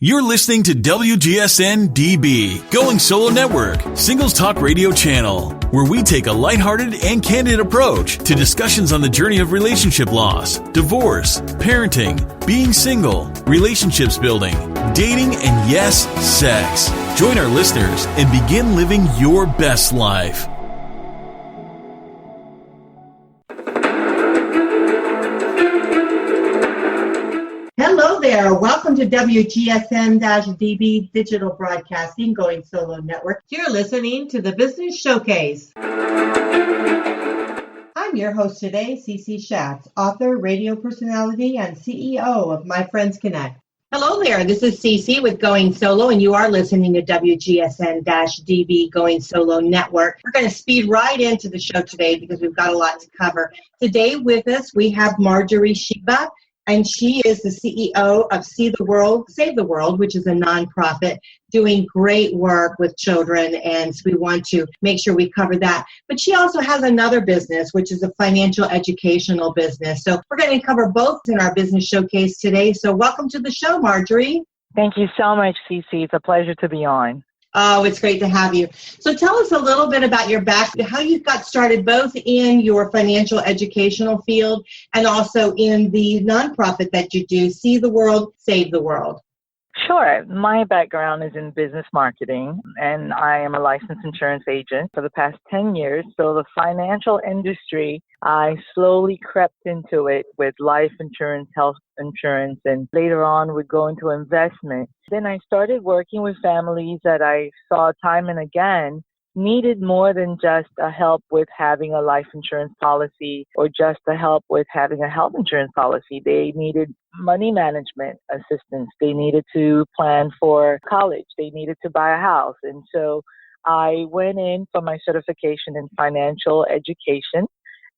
You're listening to WGSN-DB, Going Solo Network, Singles Talk Radio channel, where we take a lighthearted and candid approach to discussions on the journey of relationship loss, divorce, parenting, being single, relationships building, dating, and yes, sex. Join our listeners and begin living your best life. Hello there. Welcome to WGSN-DB Digital Broadcasting, Going Solo Network. You're listening to the Business Showcase. I'm your host today, CC Schatz, author, radio personality, and CEO of My Friends Connect. Hello there. This is CC with Going Solo, and you are listening to WGSN-DB Going Solo Network. We're going to speed right into the show today because we've got a lot to cover. Today with us, we have Marjory Sheb, and she is the CEO of See the World, Save the World, which is a nonprofit doing great work with children, and so we want to make sure we cover that. But she also has another business, which is a financial educational business. So we're going to cover both in our business showcase today. So welcome to the show, Marjory. Thank you so much, CC. It's a pleasure to be on. Oh, it's great to have you. So tell us a little bit about your background, how you got started both in your financial educational field and also in the nonprofit that you do, See the World, Save the World. Sure. My background is in business marketing, and I am a licensed insurance agent for the past 10 years. So the financial industry, I slowly crept into it with life insurance, health insurance, and later on would go into investment. Then I started working with families that I saw time and again needed more than just a help with having a life insurance policy or just a help with having a health insurance policy. They needed money management assistance. They needed to plan for college. They needed to buy a house. And so I went in for my certification in financial education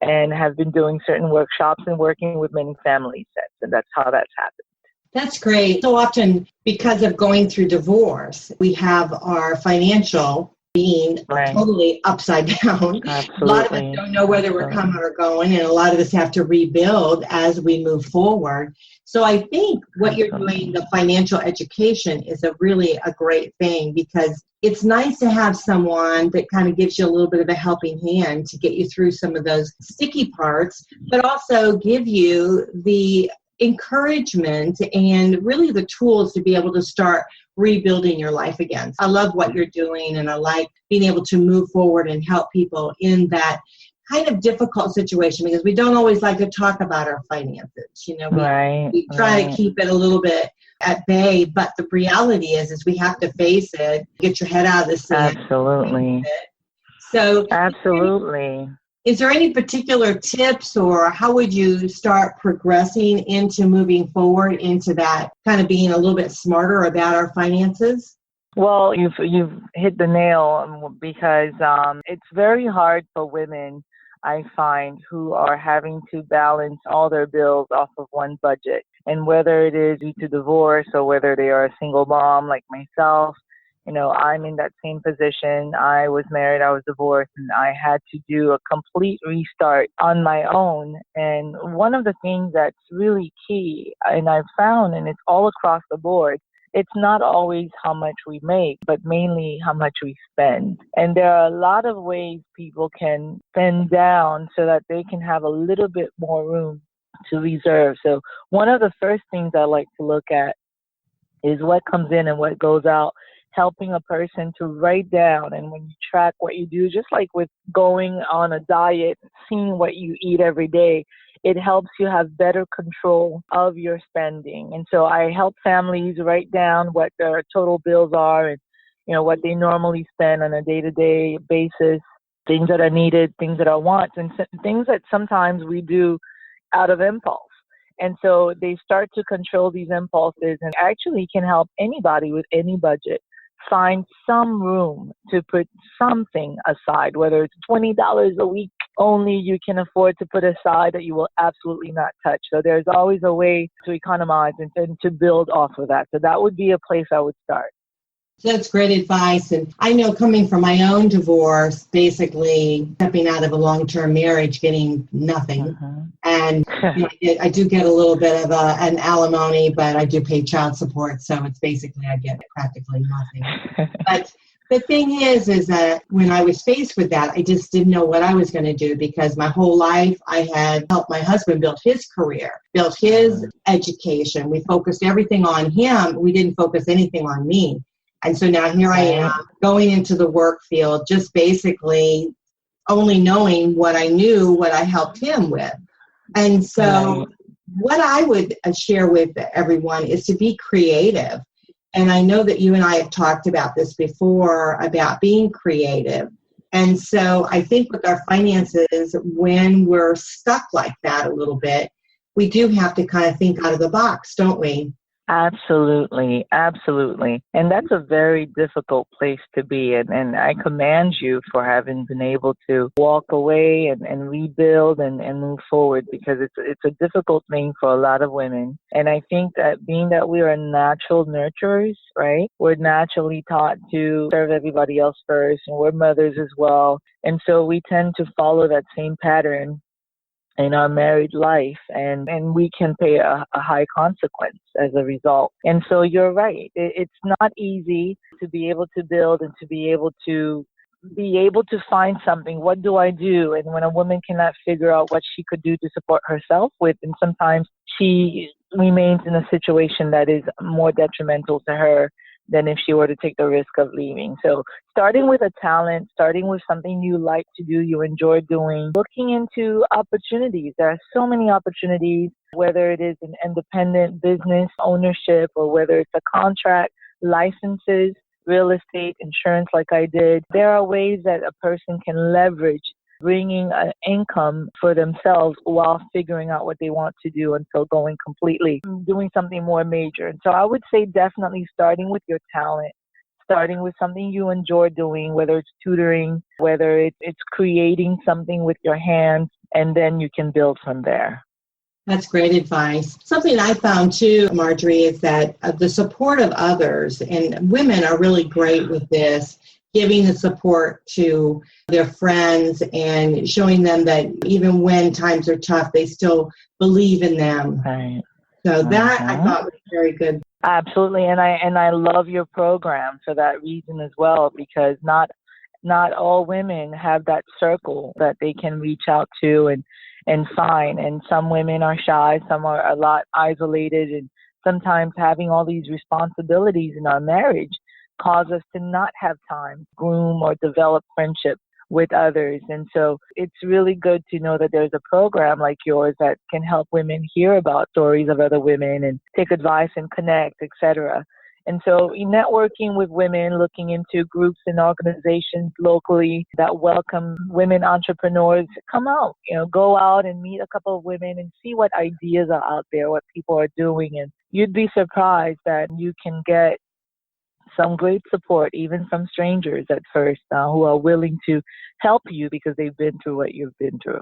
and have been doing certain workshops and working with many families since, and that's how that's happened. That's great. So often, because of going through divorce, we have our financial being totally upside down. Absolutely. A lot of us don't know whether we're coming or going, and a lot of us have to rebuild as we move forward. So I think what you're doing, the financial education, is a great thing, because it's nice to have someone that kind of gives you a little bit of a helping hand to get you through some of those sticky parts, but also give you the encouragement and really the tools to be able to start rebuilding your life again. I love what you're doing, and I like being able to move forward and help people in that kind of difficult situation, because we don't always like to talk about our finances. You know, we try to keep it a little bit at bay, but the reality is we have to face it, get your head out of the sand. Absolutely. So absolutely. Is there any particular tips, or how would you start progressing into moving forward into that kind of being a little bit smarter about our finances? Well, you've hit the nail, because it's very hard for women, I find, who are having to balance all their bills off of one budget. And whether it is due to divorce or whether they are a single mom like myself, you know, I'm in that same position. I was married, I was divorced, and I had to do a complete restart on my own. And one of the things that's really key, and I've found, and it's all across the board, it's not always how much we make, but mainly how much we spend. And there are a lot of ways people can spend down so that they can have a little bit more room to reserve. So one of the first things I like to look at is what comes in and what goes out, helping a person to write down. And when you track what you do, just like with going on a diet, seeing what you eat every day, it helps you have better control of your spending. And so I help families write down what their total bills are and, you know, what they normally spend on a day-to-day basis, things that are needed, things that are wants, and things that sometimes we do out of impulse. And so they start to control these impulses, and actually can help anybody with any budget find some room to put something aside, whether it's $20 a week only you can afford to put aside that you will absolutely not touch. So there's always a way to economize and to build off of that. So that would be a place I would start. So that's great advice. And I know coming from my own divorce, basically stepping out of a long-term marriage, getting nothing. And I do get a little bit of an alimony, but I do pay child support. So it's basically I get practically nothing. But the thing is that when I was faced with that, I just didn't know what I was going to do because my whole life I had helped my husband build his career, built his education. We focused everything on him. We didn't focus anything on me. And so now here I am going into the work field, just basically only knowing what I knew, what I helped him with. And so what I would share with everyone is to be creative. And I know that you and I have talked about this before, about being creative. And so I think with our finances, when we're stuck like that a little bit, we do have to kind of think out of the box, don't we? Absolutely, absolutely. And that's a very difficult place to be. And I commend you for having been able to walk away and rebuild and move forward, because it's a difficult thing for a lot of women. And I think that being that we are natural nurturers, right, we're naturally taught to serve everybody else first, and we're mothers as well. And so we tend to follow that same pattern in our married life, and we can pay a high consequence as a result. And so you're right. It's not easy to be able to build and to be able to find something. What do I do? And when a woman cannot figure out what she could do to support herself with, and sometimes she remains in a situation that is more detrimental to her than if she were to take the risk of leaving. So starting with a talent, starting with something you like to do, you enjoy doing, looking into opportunities. There are so many opportunities, whether it is an independent business ownership or whether it's a contract, licenses, real estate, insurance like I did. There are ways that a person can leverage bringing an income for themselves while figuring out what they want to do until going completely, doing something more major. And so I would say definitely starting with your talent, starting with something you enjoy doing, whether it's tutoring, whether it's creating something with your hands, and then you can build from there. That's great advice. Something I found too, Marjory, is that the support of others, and women are really great with this, giving the support to their friends and showing them that even when times are tough, they still believe in them. Right. So that I thought was very good. Absolutely. And I love your program for that reason as well, because not all women have that circle that they can reach out to and find. And some women are shy, some are a lot isolated, and sometimes having all these responsibilities in our marriage cause us to not have time to groom or develop friendship with others. And so it's really good to know that there's a program like yours that can help women hear about stories of other women and take advice and connect, etc. And so networking with women, looking into groups and organizations locally that welcome women entrepreneurs, come out, go out and meet a couple of women and see what ideas are out there, what people are doing. And you'd be surprised that you can get some great support, even from strangers at first, who are willing to help you because they've been through what you've been through.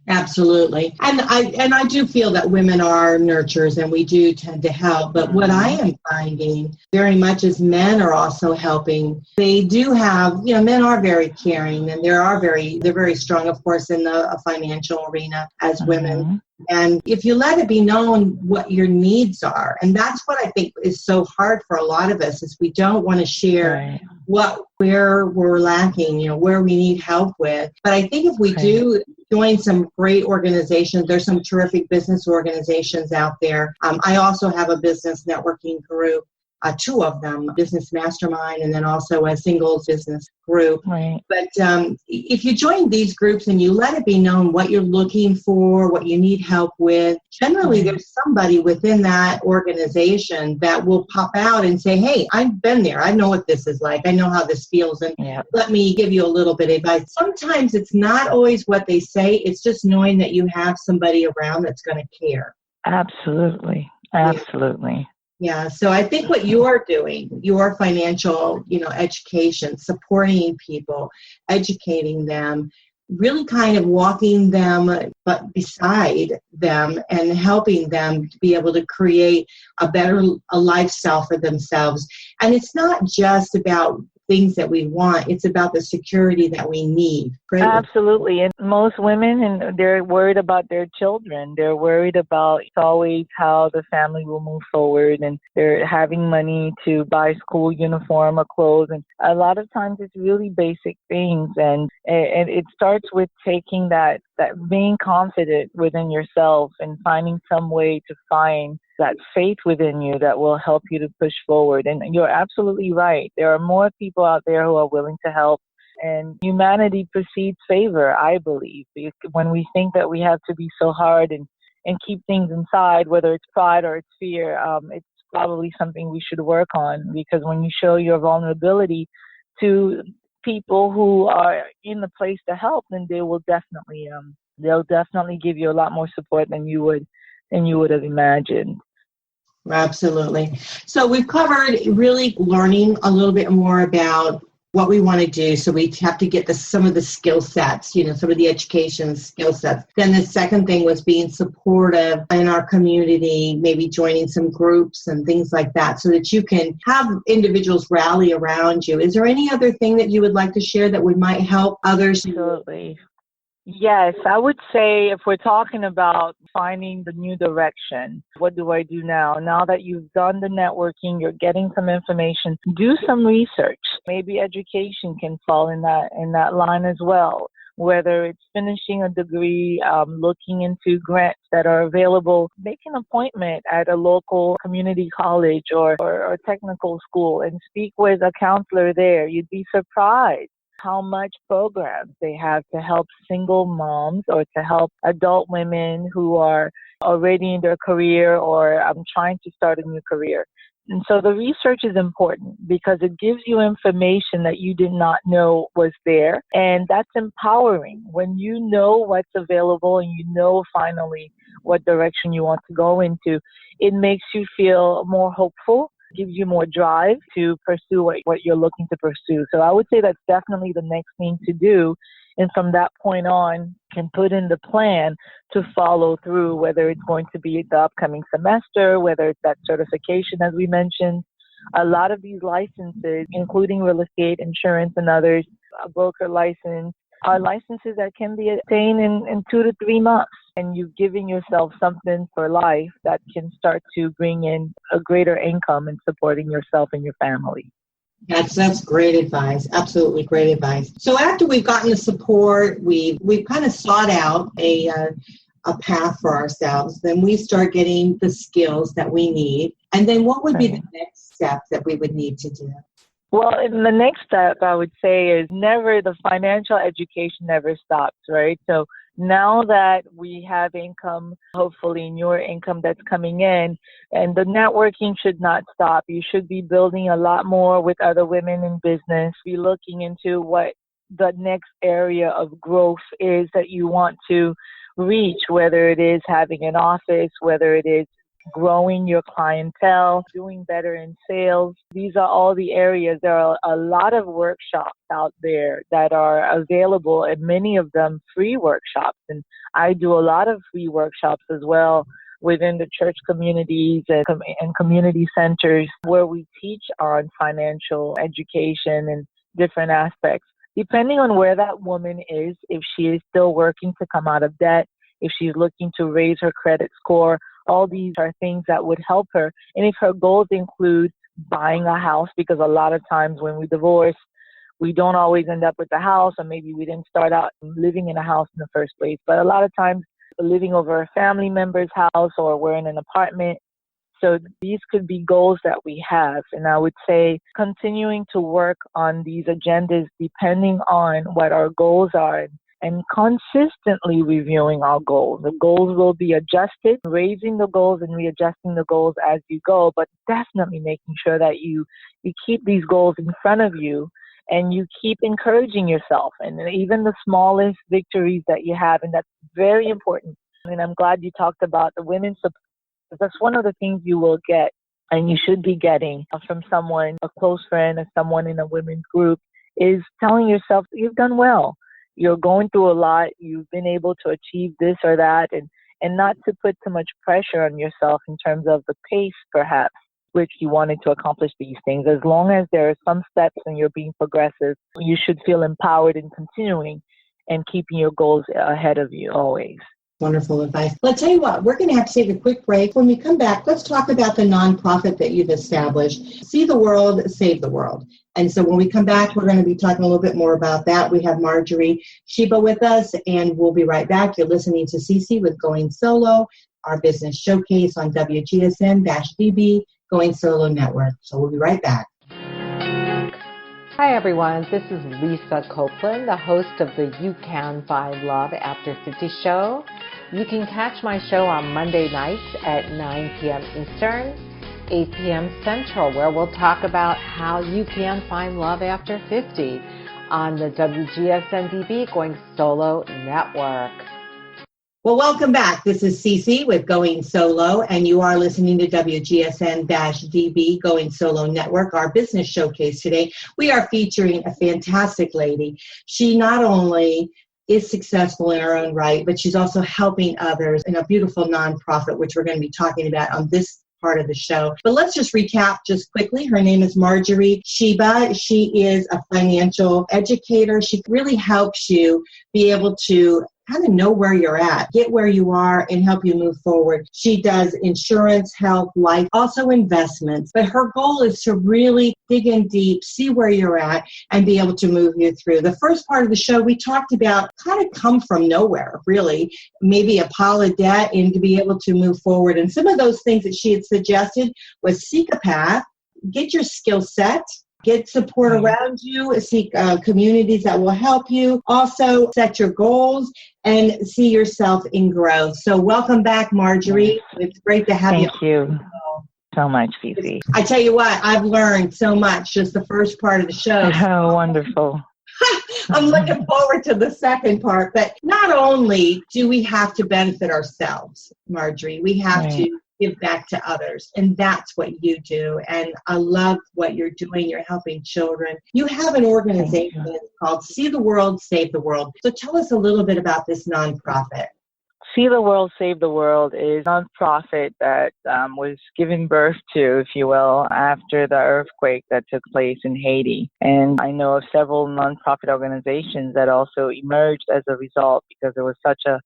Absolutely. And I do feel that women are nurturers and we do tend to help. But what I am finding very much is men are also helping. They do have, men are very caring, and they're very strong, of course, in the financial arena as women. And if you let it be known what your needs are, and that's what I think is so hard for a lot of us, is we don't want to share where we're lacking, where we need help with. But I think if we do join some great organizations, there's some terrific business organizations out there. I also have a business networking group, two of them, Business Mastermind, and then also a singles business group. Right. But if you join these groups and you let it be known what you're looking for, what you need help with, generally there's somebody within that organization that will pop out and say, hey, I've been there. I know what this is like. I know how this feels. And let me give you a little bit of advice. Sometimes it's not always what they say. It's just knowing that you have somebody around that's going to care. Absolutely. Absolutely. Yeah, so I think what you're doing, your financial, education, supporting people, educating them, really kind of walking them, but beside them and helping them to be able to create a lifestyle for themselves. And it's not just about things that we want. It's about the security that we need. Absolutely. And most women, and they're worried about their children. They're worried about always how the family will move forward, and they're having money to buy school uniform or clothes. And a lot of times it's really basic things. And it starts with taking that being confident within yourself and finding some way to find that faith within you that will help you to push forward. And you're absolutely right. There are more people out there who are willing to help. And humanity precedes favor, I believe. When we think that we have to be so hard and keep things inside, whether it's pride or it's fear, it's probably something we should work on. Because when you show your vulnerability to people who are in the place to help, then they will definitely they'll definitely give you a lot more support than you would have imagined. Absolutely. So we've covered really learning a little bit more about what we want to do. So we have to get some of the skill sets, some of the education skill sets. Then the second thing was being supportive in our community, maybe joining some groups and things like that so that you can have individuals rally around you. Is there any other thing that you would like to share that might help others? Absolutely. Yes, I would say if we're talking about finding the new direction, what do I do now? Now that you've done the networking, you're getting some information, do some research. Maybe education can fall in that line as well, whether it's finishing a degree, looking into grants that are available, make an appointment at a local community college or technical school and speak with a counselor there. You'd be surprised how much programs they have to help single moms or to help adult women who are already in their career or trying to start a new career. And so the research is important because it gives you information that you did not know was there. And that's empowering. When you know what's available and you know finally what direction you want to go into, it makes you feel more hopeful, gives you more drive to pursue what you're looking to pursue. So I would say that's definitely the next thing to do. And from that point on, can put in the plan to follow through, whether it's going to be the upcoming semester, whether it's that certification, as we mentioned. A lot of these licenses, including real estate, insurance, and others, a broker license, are licenses that can be obtained in 2 to 3 months. And you're giving yourself something for life that can start to bring in a greater income and supporting yourself and your family. That's great advice. Absolutely great advice. So after we've gotten the support, we've kind of sought out a path for ourselves. Then we start getting the skills that we need. And then what would be the next step that we would need to do? Well, in the next step, I would say is the financial education never stops, right? So now that we have income, hopefully in your income that's coming in, and the networking should not stop. You should be building a lot more with other women in business, be looking into what the next area of growth is that you want to reach, whether it is having an office, whether it is growing your clientele, doing better in sales. These are all the areas. There are a lot of workshops out there that are available, and many of them free workshops. And I do a lot of free workshops as well within the church communities and community centers where we teach on financial education and different aspects. Depending on where that woman is, if she is still working to come out of debt, if she's looking to raise her credit score, all these are things that would help her. And if her goals include buying a house, because a lot of times when we divorce, we don't always end up with the house, or maybe we didn't start out living in a house in the first place. But a lot of times living over a family member's house, or we're in an apartment. So these could be goals that we have. And I would say continuing to work on these agendas depending on what our goals are, and consistently reviewing our goals. The goals will be adjusted, raising the goals and readjusting the goals as you go, but definitely making sure that you keep these goals in front of you and you keep encouraging yourself, and even the smallest victories that you have. And that's very important. And I'm glad you talked about the women's support. That's one of the things you will get, and you should be getting from someone, a close friend or someone in a women's group, is telling yourself you've done well. you're going through a lot, you've been able to achieve this or that, and not to put too much pressure on yourself in terms of the pace, perhaps, which you wanted to accomplish these things. As long as there are some steps and you're being progressive, you should feel empowered in continuing and keeping your goals ahead of you always. Wonderful advice. Well, I'll tell you what, we're going to have to take a quick break. When we come back, let's talk about the nonprofit that you've established, See the World, Save the World. And so when we come back, we're going to be talking a little bit more about that. We have Marjory Sheba with us, and we'll be right back. You're listening to CC with Going Solo, our business showcase on WGSN-DB Going Solo Network. So we'll be right back. Hi everyone, this is Lisa Copeland, the host of the You Can Find Love After 50 show. You can catch my show on Monday nights at 9 p.m. Eastern, 8 p.m. Central, where we'll talk about how you can find love after 50 on the WGSN-DB Going Solo Network. Well, welcome back. This is Cece with Going Solo, and you are listening to WGSN-DB Going Solo Network, our business showcase today. We are featuring a fantastic lady. She not only is successful in her own right, but she's also helping others in a beautiful nonprofit, which we're going to be talking about on this part of the show. But let's just recap just quickly. Her name is Marjory Sheba. She is a financial educator. She really helps you be able to kind of know where you're at, get where you are, and help you move forward. She does insurance, health, life, also investments. But her goal is to really dig in deep, see where you're at, and be able to move you through. The first part of the show, we talked about kind of come from nowhere, really, maybe a pile of debt and to be able to move forward. And some of those things that she had suggested was seek a path, get your skill set, get support around you, seek communities that will help you. Also, set your goals and see yourself in growth. So welcome back, Marjory. It's great to have you. Thank you so much, Fifi. I tell you what, I've learned so much just the first part of the show. Oh, wonderful. I'm looking forward to the second part. But not only do we have to benefit ourselves, Marjory, we have to give back to others. And that's what you do. And I love what you're doing. You're helping children. You have an organization called See the World, Save the World. So tell us a little bit about this nonprofit. See the World, Save the World is a nonprofit that was given birth to, if you will, after the earthquake that took place in Haiti. And I know of several nonprofit organizations that also emerged as a result because there was such a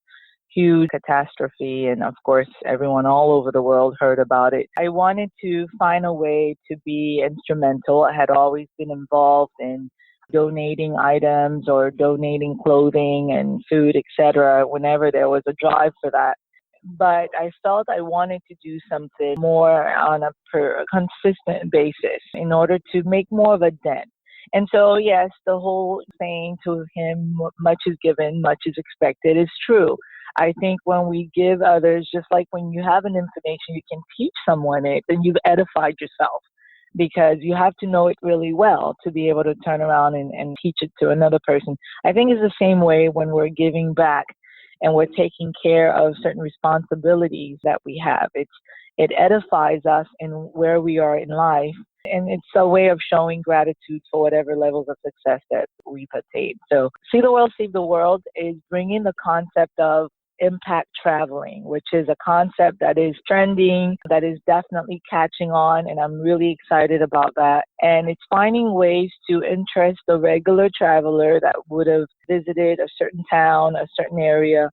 huge catastrophe, and of course everyone all over the world heard about it. I wanted to find a way to be instrumental. I had always been involved in donating items or donating clothing and food, etc., whenever there was a drive for that. But I felt I wanted to do something more on a consistent basis in order to make more of a dent. And so, yes, the whole saying to him, much is given, much is expected, is true. I think when we give others, just like when you have an information, you can teach someone it, then you've edified yourself because you have to know it really well to be able to turn around and teach it to another person. I think it's the same way when we're giving back and we're taking care of certain responsibilities that we have. It edifies us in where we are in life. And it's a way of showing gratitude for whatever levels of success that we've attained. So See the World, Save the World is bringing the concept of impact traveling, which is a concept that is trending, that is definitely catching on, and I'm really excited about that. And it's finding ways to interest the regular traveler that would have visited a certain town, a certain area.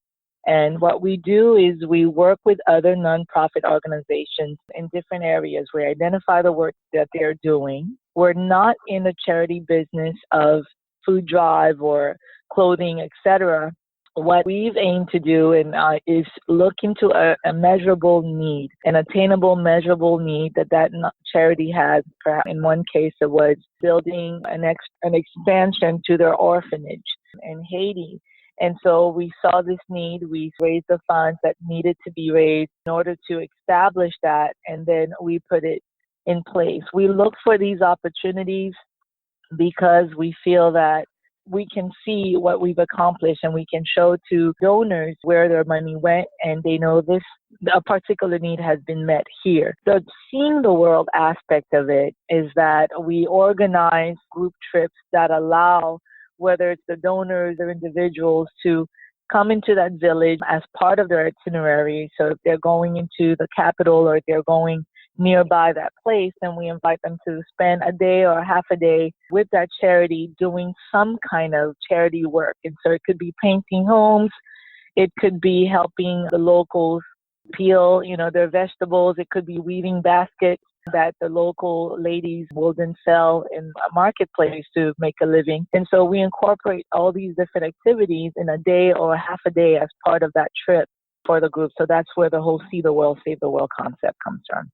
And what we do is we work with other nonprofit organizations in different areas. We identify the work that they're doing. We're not in the charity business of food drive or clothing, etc. What we've aimed to do is look into a measurable need, an attainable, measurable need that charity has. Perhaps in one case, it was building an expansion to their orphanage in Haiti. And so we saw this need. We raised the funds that needed to be raised in order to establish that, and then we put it in place. We look for these opportunities because we feel that we can see what we've accomplished and we can show to donors where their money went, and they know a particular need has been met here. The seeing the world aspect of it is that we organize group trips that allow whether it's the donors or individuals, to come into that village as part of their itinerary. So if they're going into the capital or if they're going nearby that place, then we invite them to spend a day or half a day with that charity doing some kind of charity work. And so it could be painting homes, it could be helping the locals peel, their vegetables, it could be weaving baskets that the local ladies will then sell in a marketplace to make a living. And so we incorporate all these different activities in a day or half a day as part of that trip for the group. So that's where the whole See the World, Save the World concept comes from.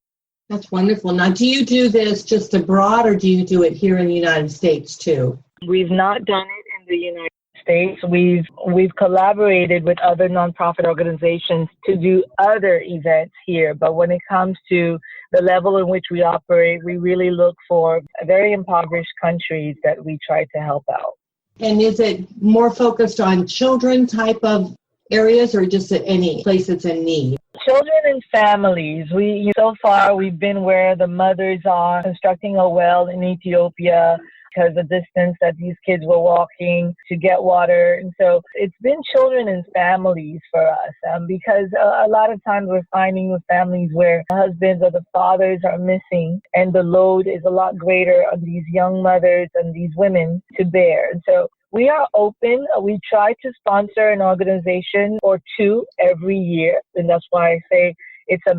That's wonderful. Now, do you do this just abroad or do you do it here in the United States too? We've not done it in the United States. We've collaborated with other nonprofit organizations to do other events here. But when it comes to the level in which we operate, we really look for very impoverished countries that we try to help out. And is it more focused on children type of areas or just at any place that's in need? Children and families. So far we've been where the mothers are constructing a well in Ethiopia because the distance that these kids were walking to get water. And so it's been children and families for us because a lot of times we're finding with families where the husbands or the fathers are missing and the load is a lot greater on these young mothers and these women to bear. And so we are open. We try to sponsor an organization or two every year. And that's why I say it's got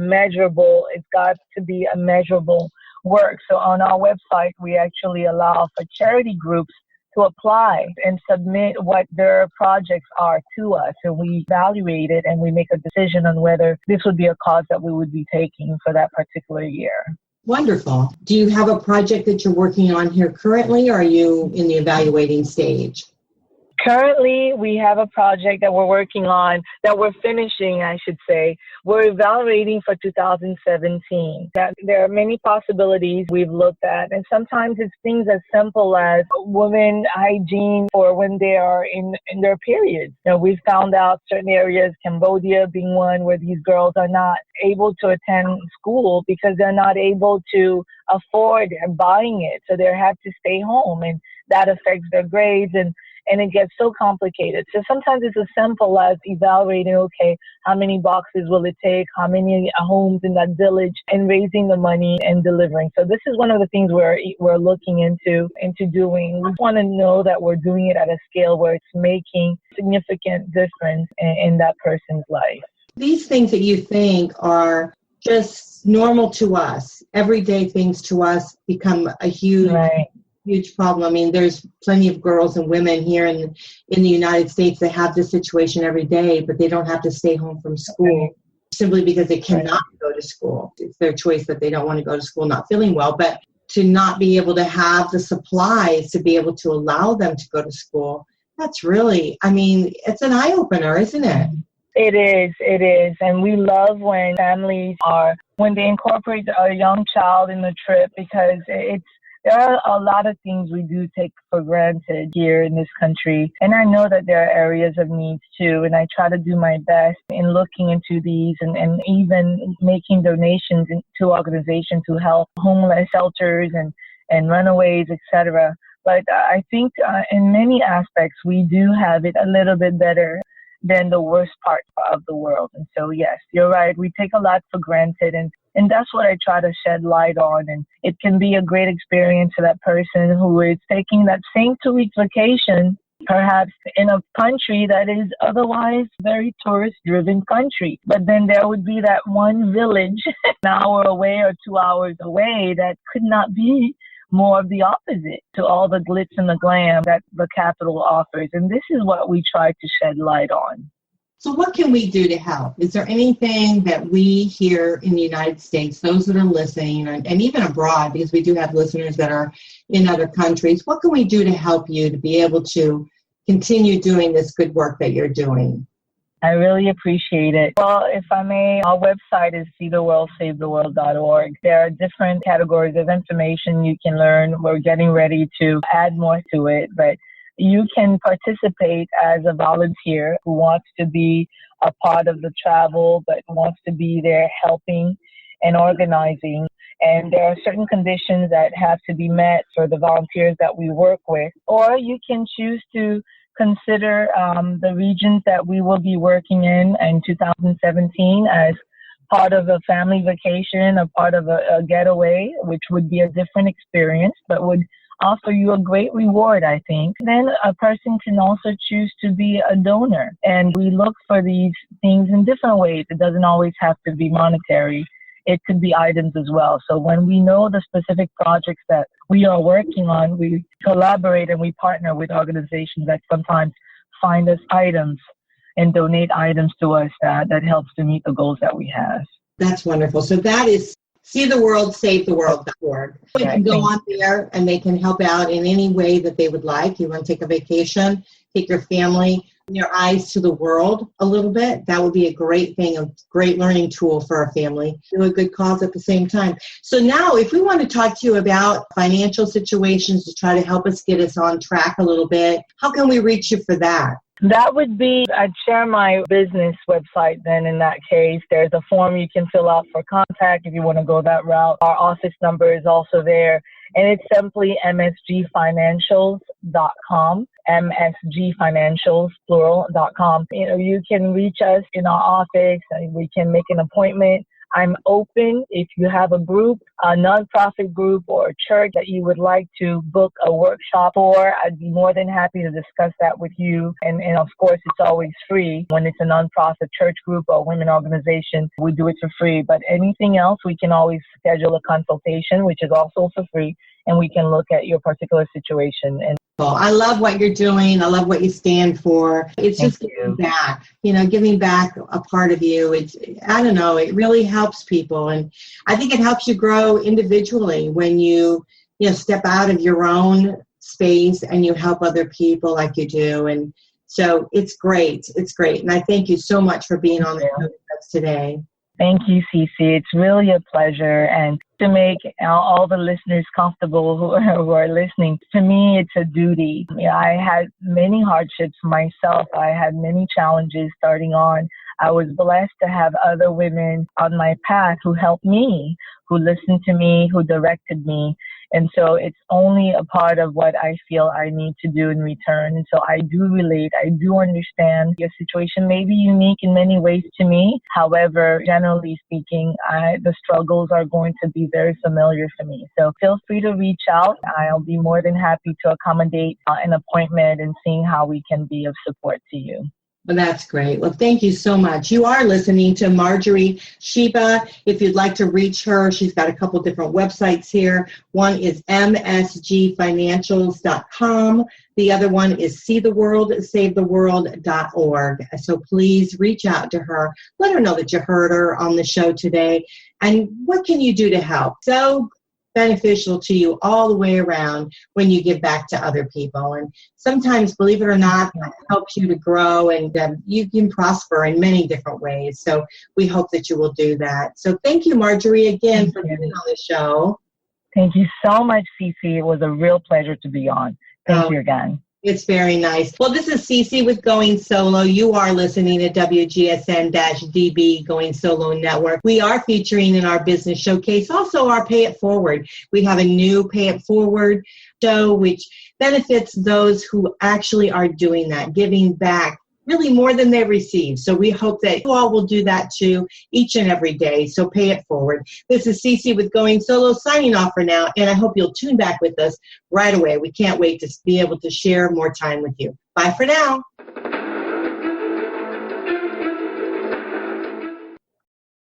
to be a measurable work. So on our website, we actually allow for charity groups to apply and submit what their projects are to us. And we evaluate it and we make a decision on whether this would be a cause that we would be taking for that particular year. Wonderful. Do you have a project that you're working on here currently, or are you in the evaluating stage? Currently, we have a project that we're working on, that we're finishing, I should say. We're evaluating for 2017. There are many possibilities we've looked at, and sometimes it's things as simple as women hygiene for when they are in their periods. We've found out certain areas, Cambodia being one, where these girls are not able to attend school because they're not able to afford buying it, so they have to stay home, and that affects their grades, and it gets so complicated. So sometimes it's as simple as evaluating, okay, how many boxes will it take, how many homes in that village, and raising the money and delivering. So this is one of the things we're looking into doing. We want to know that we're doing it at a scale where it's making significant difference in that person's life. These things that you think are just normal to us, everyday things to us, become a huge problem. I mean, there's plenty of girls and women here in the United States that have this situation every day, but they don't have to stay home from school simply because they cannot go to school. It's their choice that they don't want to go to school not feeling well, but to not be able to have the supplies to be able to allow them to go to school, that's really, it's an eye-opener, isn't it? It is. And we love when families when they incorporate a young child in the trip, because there are a lot of things we do take for granted here in this country. And I know that there are areas of needs too. And I try to do my best in looking into these and even making donations to organizations who help homeless shelters and runaways, etc. But I think in many aspects, we do have it a little bit better than the worst part of the world. And so, yes, you're right. We take a lot for granted. And that's what I try to shed light on. And it can be a great experience for that person who is taking that same 2-week vacation, perhaps in a country that is otherwise very tourist-driven country. But then there would be that one village an hour away or 2 hours away that could not be more of the opposite to all the glitz and the glam that the capital offers. And this is what we try to shed light on. So what can we do to help? Is there anything that we here in the United States, those that are listening, and even abroad, because we do have listeners that are in other countries, what can we do to help you to be able to continue doing this good work that you're doing? I really appreciate it. Well, if I may, our website is seetheworldsavetheworld.org. There are different categories of information you can learn. We're getting ready to add more to it, but you can participate as a volunteer who wants to be a part of the travel, but wants to be there helping and organizing. And there are certain conditions that have to be met for the volunteers that we work with. Or you can choose to consider the regions that we will be working in 2017 as part of a family vacation, or part of a getaway, which would be a different experience, but would offer you a great reward, I think. Then a person can also choose to be a donor. And we look for these things in different ways. It doesn't always have to be monetary. It could be items as well. So when we know the specific projects that we are working on, we collaborate and we partner with organizations that sometimes find us items and donate items to us that helps to meet the goals that we have. That's wonderful. So that is seetheworldsavetheworld.org. They can go on there and they can help out in any way that they would like. You want to take a vacation, take your family, your eyes to the world a little bit. That would be a great thing, a great learning tool for our family. Do a good cause at the same time. So now if we want to talk to you about financial situations to try to help us get us on track a little bit, how can we reach you for that? That would be, I'd share my business website then in that case. There's a form you can fill out for contact if you want to go that route. Our office number is also there. And it's simply msgfinancials.com, msgfinancials, plural.com. You can reach us in our office and we can make an appointment. I'm open if you have a group, a nonprofit group or a church that you would like to book a workshop for. I'd be more than happy to discuss that with you. And of course, it's always free. When it's a nonprofit church group or women organization, we do it for free. But anything else, we can always schedule a consultation, which is also for free. And we can look at your particular situation. And I love what you're doing. I love what you stand for. It's just giving back, giving back a part of you. It really helps people. And I think it helps you grow individually when you step out of your own space and you help other people like you do. And so it's great. It's great. And I thank you so much for being on the show with us today. Thank you, Cece. It's really a pleasure. And to make all the listeners comfortable who are listening, to me, it's a duty. I had many hardships myself. I had many challenges starting on. I was blessed to have other women on my path who helped me, who listened to me, who directed me. And so it's only a part of what I feel I need to do in return. And so I do relate. I do understand your situation may be unique in many ways to me. However, generally speaking, the struggles are going to be very familiar for me. So feel free to reach out. I'll be more than happy to accommodate an appointment and seeing how we can be of support to you. Well, that's great. Well, thank you so much. You are listening to Marjory Sheba. If you'd like to reach her, she's got a couple different websites here. One is msgfinancials.com. The other one is seetheworldsavetheworld.org. So please reach out to her. Let her know that you heard her on the show today. And what can you do to help? So beneficial to you all the way around when you give back to other people. And sometimes, believe it or not, that helps you to grow and you can prosper in many different ways. So we hope that you will do that. So thank you, Marjory, again for being on the show. Thank you so much, Cece. It was a real pleasure to be on. Thank you again. It's very nice. Well, this is Cece with Going Solo. You are listening to WGSN-DB Going Solo Network. We are featuring in our business showcase also our Pay It Forward. We have a new Pay It Forward show which benefits those who actually are doing that, giving back really more than they receive. So we hope that you all will do that too each and every day. So pay it forward. This is Cece with Going Solo signing off for now. And I hope you'll tune back with us right away. We can't wait to be able to share more time with you. Bye for now.